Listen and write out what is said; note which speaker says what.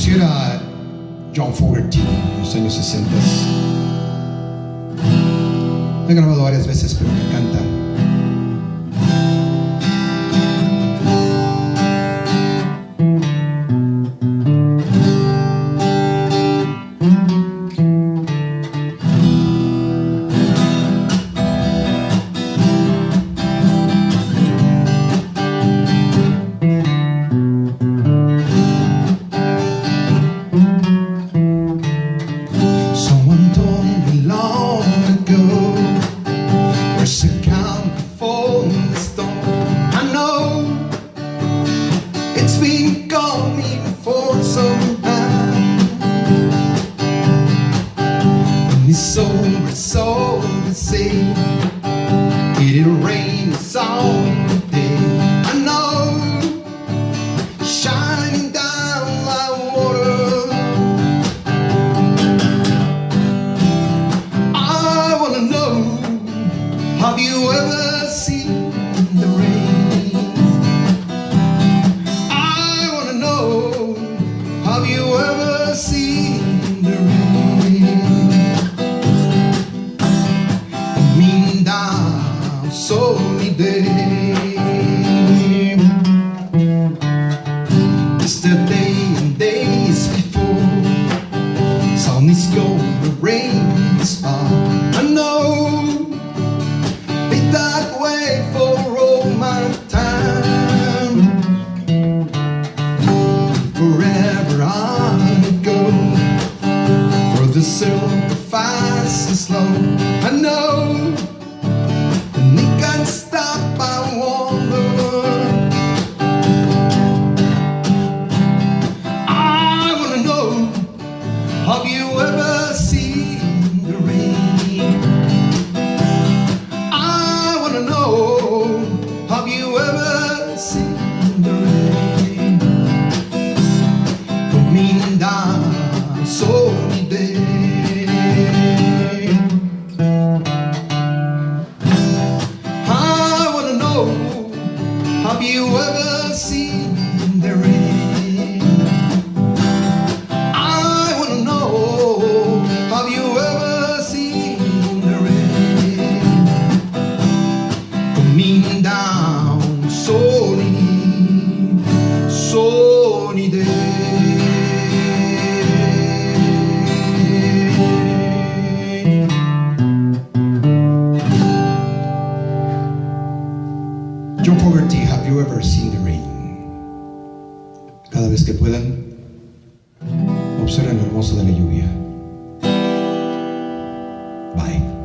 Speaker 1: Conoció a John Fogerty en los años 60. Lo he grabado varias veces, pero me encanta. Someone told me long ago, there's a calm before the storm. I know it's been coming for some time. When it's over, so to say, it'll rain on the day. I know, shining down like water. Have you ever seen the rain? I wanna know, have you ever seen the rain? Coming down sunny day. Yesterday and days before, sun is gone, the rain is on. I know that way for all my time. Wherever I go, for the silver fast and slow, I know, and it can't stop, I wonder. I wanna know, have you ever seen the rain? Have you ever seen the rain coming down sunny day? I wanna know, have you ever seen the rain? I wanna know, have you ever seen the rain coming down sunny, sunny day. John Fogerty, have you ever seen the rain? Cada vez que puedan, observen lo hermoso de la lluvia. Bye.